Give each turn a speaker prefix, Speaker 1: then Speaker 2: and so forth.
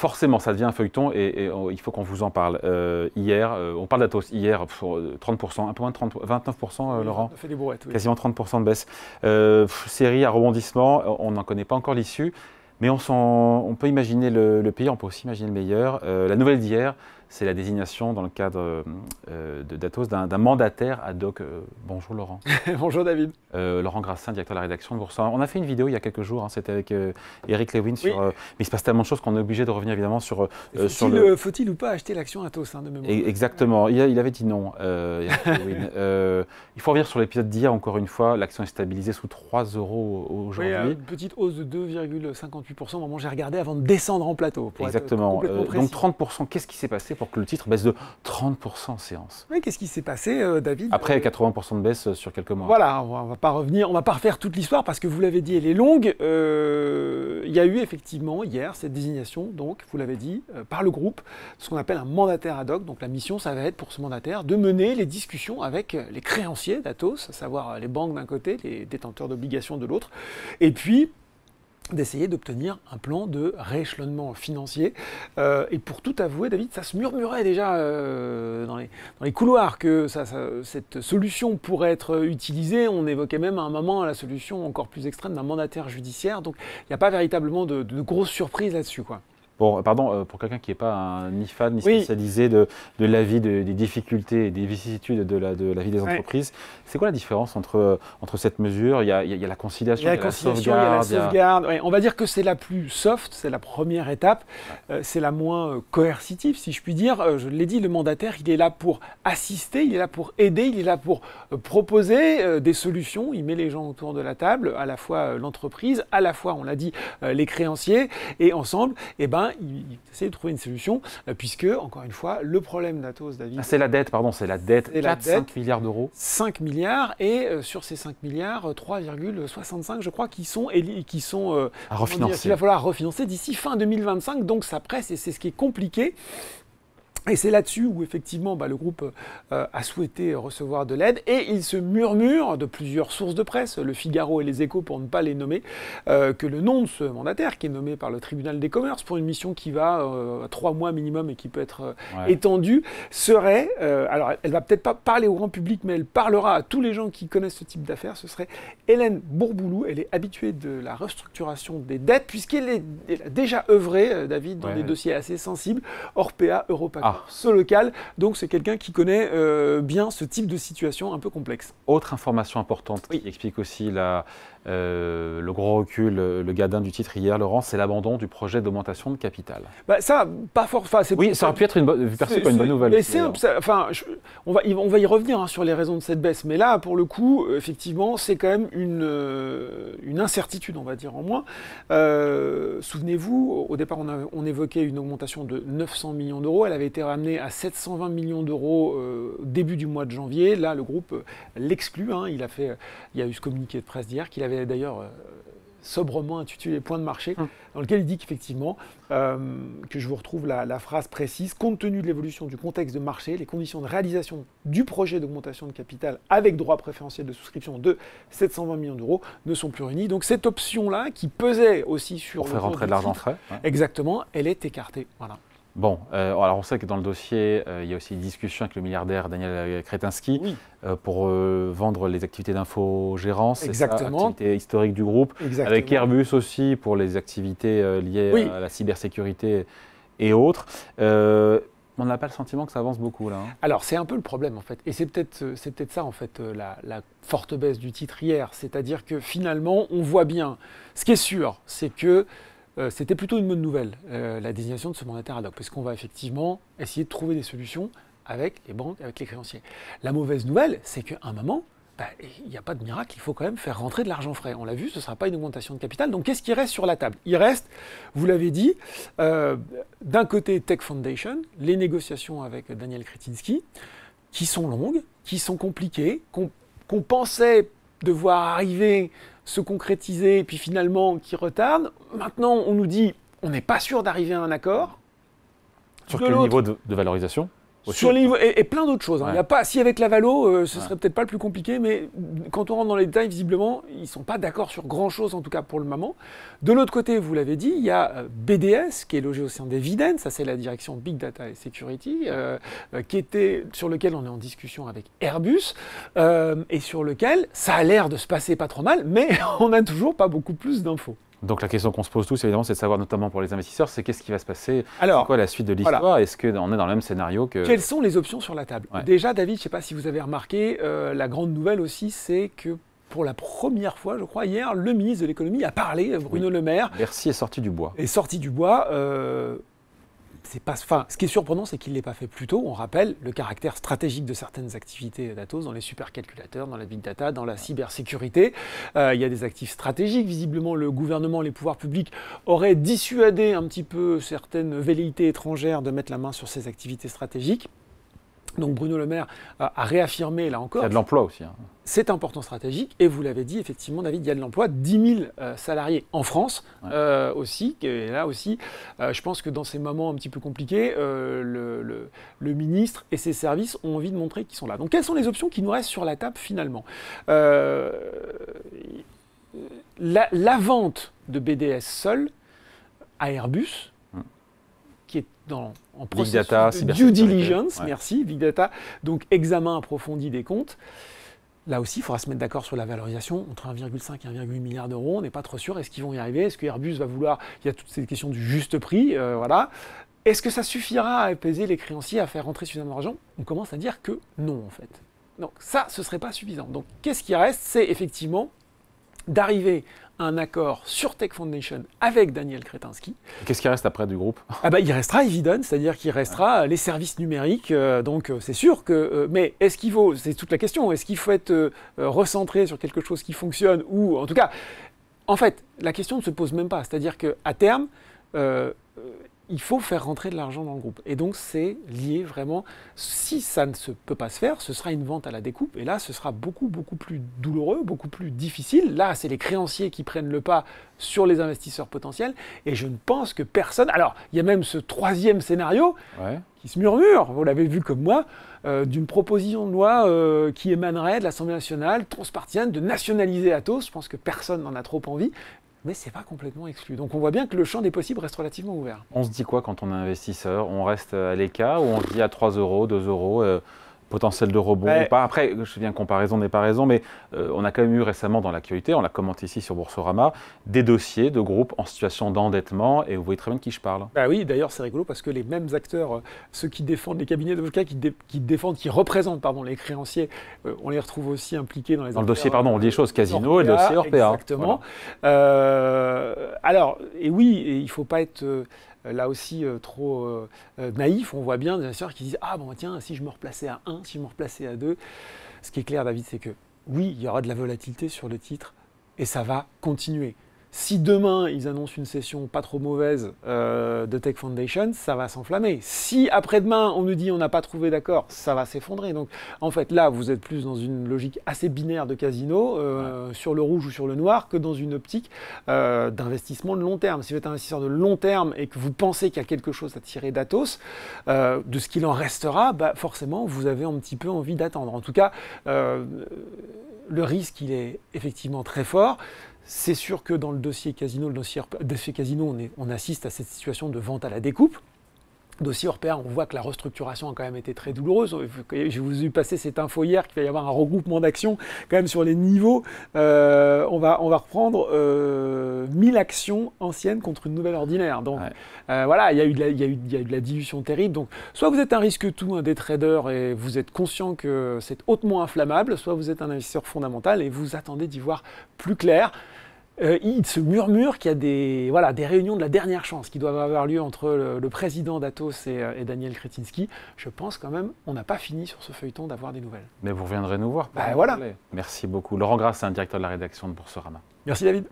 Speaker 1: forcément, ça devient un feuilleton et il faut qu'on vous en parle. Hier, on parle d'Atos. Hier, 30%, un peu moins de 30, 29%,
Speaker 2: Oui,
Speaker 1: Laurent.
Speaker 2: on a fait des brouettes, oui.
Speaker 1: Quasiment 30% de baisse. Série à rebondissement, on n'en connaît pas encore l'issue, mais on peut imaginer le pire, on peut aussi imaginer le meilleur. La nouvelle d'hier, c'est la désignation dans le cadre d'Atos d'un mandataire ad hoc. Bonjour Laurent.
Speaker 2: Bonjour David.
Speaker 1: Laurent Grassin, directeur de la rédaction de Boursorama. On a fait une vidéo il y a quelques jours, hein, c'était avec Eric Lewin.
Speaker 2: Oui.
Speaker 1: Mais il se passe tellement de choses qu'on est obligé de revenir évidemment sur
Speaker 2: Faut-il ou pas acheter l'action Atos de mémoire?
Speaker 1: Exactement, il avait dit non, Eric Lewin. Il faut revenir sur l'épisode d'hier, encore une fois, l'action est stabilisée sous 3 € aujourd'hui.
Speaker 2: Oui, une petite hausse de 2,58% au moment où j'ai regardé avant de descendre en plateau.
Speaker 1: Exactement, donc 30%, qu'est-ce qui s'est passé pour que le titre baisse de 30% en séance?
Speaker 2: Oui, qu'est-ce qui s'est passé, David?
Speaker 1: Après 80% de baisse sur quelques mois.
Speaker 2: Voilà, on va pas revenir, on va pas refaire toute l'histoire parce que vous l'avez dit, elle est longue. Il y a eu effectivement hier cette désignation, donc vous l'avez dit, par le groupe, ce qu'on appelle un mandataire ad hoc. Donc la mission, ça va être pour ce mandataire de mener les discussions avec les créanciers d'Atos, à savoir les banques d'un côté, les détenteurs d'obligations de l'autre, et puis d'essayer d'obtenir un plan de rééchelonnement financier. Et pour tout avouer, David, ça se murmurait déjà dans les couloirs que cette solution pourrait être utilisée. On évoquait même à un moment la solution encore plus extrême d'un mandataire judiciaire. Donc il n'y a pas véritablement de grosses surprises là-dessus, quoi.
Speaker 1: Bon, pardon, pour quelqu'un qui n'est pas ni fan ni spécialisé de la vie, des difficultés et des vicissitudes de la vie des entreprises, c'est quoi la différence entre cette mesure? Il y a la conciliation,
Speaker 2: il y a la sauvegarde. Ouais, on va dire que c'est la plus soft, c'est la première étape, c'est la moins coercitive, si je puis dire. Je l'ai dit, le mandataire, il est là pour assister, il est là pour aider, il est là pour proposer des solutions. Il met les gens autour de la table, à la fois l'entreprise, à la fois, on l'a dit, les créanciers, et ensemble, il essaie de trouver une solution, puisque, encore une fois, le problème d'Atos, David...
Speaker 1: c'est la dette, pardon, c'est la dette, 5 milliards d'euros.
Speaker 2: 5 milliards, et sur ces 5 milliards, 3,65, je crois, qui sont
Speaker 1: à refinancer.
Speaker 2: Il va falloir refinancer d'ici fin 2025, donc ça presse, et c'est ce qui est compliqué. Et c'est là-dessus où effectivement le groupe a souhaité recevoir de l'aide, et il se murmure de plusieurs sources de presse, Le Figaro et Les Échos pour ne pas les nommer, que le nom de ce mandataire, qui est nommé par le tribunal des commerces pour une mission qui va à 3 mois minimum et qui peut être étendue, serait, alors elle va peut-être pas parler au grand public, mais elle parlera à tous les gens qui connaissent ce type d'affaires, ce serait Hélène Bourboulou. Elle est habituée de la restructuration des dettes, puisqu'elle a déjà œuvré, David, dans des dossiers assez sensibles, Orpea, Europac. Ce local, donc c'est quelqu'un qui connaît bien ce type de situation un peu complexe.
Speaker 1: Autre information importante qui explique aussi le gros recul, le gadin du titre hier, Laurent, c'est l'abandon du projet d'augmentation de capital.
Speaker 2: Ça, pas fort.
Speaker 1: Oui, ça aurait pu être perçu comme une bonne nouvelle.
Speaker 2: Mais on va y revenir sur les raisons de cette baisse. Mais là, pour le coup, effectivement, c'est quand même une incertitude, on va dire, en moins. Souvenez-vous, au départ, on évoquait une augmentation de 900 millions d'euros. Elle avait été ramenée à 720 millions d'euros début du mois de janvier. Là, le groupe l'exclut. Il y a eu ce communiqué de presse d'hier qu'il avait d'ailleurs sobrement intitulé Points de marché, dans lequel il dit qu'effectivement, que je vous retrouve la phrase précise, compte tenu de l'évolution du contexte de marché, les conditions de réalisation du projet d'augmentation de capital avec droit préférentiel de souscription de 720 millions d'euros ne sont plus réunies. Donc cette option-là, qui pesait aussi sur...
Speaker 1: Pour faire rentrer de l'argent frais.
Speaker 2: Exactement, elle est écartée. Voilà.
Speaker 1: Bon, alors on sait que dans le dossier, il y a aussi une discussion avec le milliardaire Daniel Kretinsky pour vendre les activités d'infogérance, activités historiques du groupe, avec Airbus aussi pour les activités liées à la cybersécurité et autres. On n'a pas le sentiment que ça avance beaucoup là.
Speaker 2: Alors c'est un peu le problème en fait, et c'est peut-être ça en fait la forte baisse du titre hier, c'est-à-dire que finalement on voit bien, ce qui est sûr, c'est que c'était plutôt une bonne nouvelle, la désignation de ce mandataire ad hoc, parce qu'on va effectivement essayer de trouver des solutions avec les banques, avec les créanciers. La mauvaise nouvelle, c'est qu'à un moment, il n'y a pas de miracle, il faut quand même faire rentrer de l'argent frais. On l'a vu, ce ne sera pas une augmentation de capital. Donc qu'est-ce qui reste sur la table? Il reste, vous l'avez dit, d'un côté Tech Foundation, les négociations avec Daniel Kretinsky, qui sont longues, qui sont compliquées, qu'on pensait devoir arriver, se concrétiser, et puis finalement qui retardent. Maintenant, on nous dit, on n'est pas sûr d'arriver à un accord.
Speaker 1: Sur quel niveau de valorisation?
Speaker 2: Sur les niveaux, et plein d'autres choses. Il y a pas, si avec la Valo, ce serait peut-être pas le plus compliqué, mais quand on rentre dans les détails, visiblement, ils ne sont pas d'accord sur grand-chose, en tout cas pour le moment. De l'autre côté, vous l'avez dit, il y a BDS, qui est logé au sein d'Eviden, ça c'est la direction Big Data et Security, sur lequel on est en discussion avec Airbus, et sur lequel ça a l'air de se passer pas trop mal, mais on n'a toujours pas beaucoup plus d'infos.
Speaker 1: Donc la question qu'on se pose tous, évidemment, c'est de savoir, notamment pour les investisseurs, c'est qu'est-ce qui va se passer, c'est quoi la suite de l'histoire, voilà. Est-ce qu'on est dans le même scénario que...
Speaker 2: Quelles sont les options sur la table? Déjà, David, je ne sais pas si vous avez remarqué, la grande nouvelle aussi, c'est que pour la première fois, je crois, hier, le ministre de l'économie a parlé, Bruno Le Maire.
Speaker 1: Bercy est sorti du bois.
Speaker 2: Ce qui est surprenant, c'est qu'il ne l'ait pas fait plus tôt. On rappelle le caractère stratégique de certaines activités d'Atos, dans les supercalculateurs, dans la big data, dans la cybersécurité. Il y a des actifs stratégiques. Visiblement, le gouvernement, les pouvoirs publics auraient dissuadé un petit peu certaines velléités étrangères de mettre la main sur ces activités stratégiques. Donc Bruno Le Maire a réaffirmé, là encore...
Speaker 1: Il y a de l'emploi aussi.
Speaker 2: C'est important stratégique, et vous l'avez dit, effectivement, David, il y a de l'emploi, 10 000 salariés en France aussi. Et là aussi, je pense que dans ces moments un petit peu compliqués, le ministre et ses services ont envie de montrer qu'ils sont là. Donc quelles sont les options qui nous restent sur la table finalement? La vente de BDS seul à Airbus, qui est en processus de due diligence, merci, Big Data, donc examen approfondi des comptes. Là aussi, il faudra se mettre d'accord sur la valorisation entre 1,5 et 1,8 milliard d'euros. On n'est pas trop sûr. Est-ce qu'ils vont y arriver? Est-ce que Airbus va vouloir... Il y a toutes ces questions du juste prix, voilà. Est-ce que ça suffira à apaiser les créanciers, à faire rentrer suffisamment d'argent? On commence à dire que non, en fait. Donc ça, ce ne serait pas suffisant. Donc qu'est-ce qui reste? C'est effectivement d'arriver à un accord sur Tech Foundation avec Daniel Kretinsky.
Speaker 1: Qu'est-ce qui reste après du groupe?
Speaker 2: Il restera Eviden, c'est-à-dire qu'il restera les services numériques. Donc c'est sûr que... mais est-ce qu'il faut... C'est toute la question. Est-ce qu'il faut être recentré sur quelque chose qui fonctionne ou en tout cas... En fait, la question ne se pose même pas. C'est-à-dire qu'à terme... il faut faire rentrer de l'argent dans le groupe. Et donc, c'est lié vraiment... Si ça ne se peut pas se faire, ce sera une vente à la découpe. Et là, ce sera beaucoup, beaucoup plus douloureux, beaucoup plus difficile. Là, c'est les créanciers qui prennent le pas sur les investisseurs potentiels. Et je ne pense que personne... Alors, il y a même ce troisième scénario qui se murmure, vous l'avez vu comme moi, d'une proposition de loi qui émanerait de l'Assemblée nationale, transpartisaine, de nationaliser Atos. Je pense que personne n'en a trop envie. Mais ce n'est pas complètement exclu. Donc on voit bien que le champ des possibles reste relativement ouvert.
Speaker 1: On se dit quoi quand on est investisseur? On reste à l'écart ou on se dit à 3 euros, 2 euros, potentiel de rebond ou pas? Après, je viens comparaison n'est pas raison, mais on a quand même eu récemment dans l'actualité, on l'a commenté ici sur Boursorama, des dossiers de groupes en situation d'endettement, et vous voyez très bien de qui je parle.
Speaker 2: Oui, d'ailleurs c'est rigolo parce que les mêmes acteurs, ceux qui défendent les cabinets d'avocats, qui représentent les créanciers, on les retrouve aussi impliqués dans les...
Speaker 1: Dans le dossier, on dit les choses, Casino et le dossier Orpea.
Speaker 2: Exactement. Voilà. Alors, et oui, il ne faut pas être... là aussi trop naïf, on voit bien des investisseurs qui disent « Ah bon tiens, si je me replaçais à 1, si je me replaçais à 2 », ce qui est clair David, c'est que oui, il y aura de la volatilité sur le titre et ça va continuer. Si demain, ils annoncent une session pas trop mauvaise de Tech Foundation, ça va s'enflammer. Si après-demain, on nous dit on n'a pas trouvé d'accord, ça va s'effondrer. Donc, en fait, là, vous êtes plus dans une logique assez binaire de casino, sur le rouge ou sur le noir, que dans une optique d'investissement de long terme. Si vous êtes investisseur de long terme et que vous pensez qu'il y a quelque chose à tirer d'Atos, de ce qu'il en restera, forcément, vous avez un petit peu envie d'attendre. En tout cas, le risque, il est effectivement très fort. C'est sûr que dans le dossier Casino, on assiste à cette situation de vente à la découpe. Dossier Orpea, on voit que la restructuration a quand même été très douloureuse. Je vous ai passé cette info hier qu'il va y avoir un regroupement d'actions quand même sur les niveaux. On va reprendre 1000 actions anciennes contre une nouvelle ordinaire. Donc voilà, il y a eu de la dilution terrible. Donc soit vous êtes un risque tout, des traders, et vous êtes conscient que c'est hautement inflammable, soit vous êtes un investisseur fondamental et vous attendez d'y voir plus clair. Il se murmure qu'il y a des réunions de la dernière chance qui doivent avoir lieu entre le président d'Atos et Daniel Kretinsky. Je pense quand même on n'a pas fini sur ce feuilleton d'avoir des nouvelles.
Speaker 1: Mais vous reviendrez nous voir.
Speaker 2: Voilà.
Speaker 1: Merci beaucoup. Laurent Grassin, directeur de la rédaction de Boursorama.
Speaker 2: Merci David.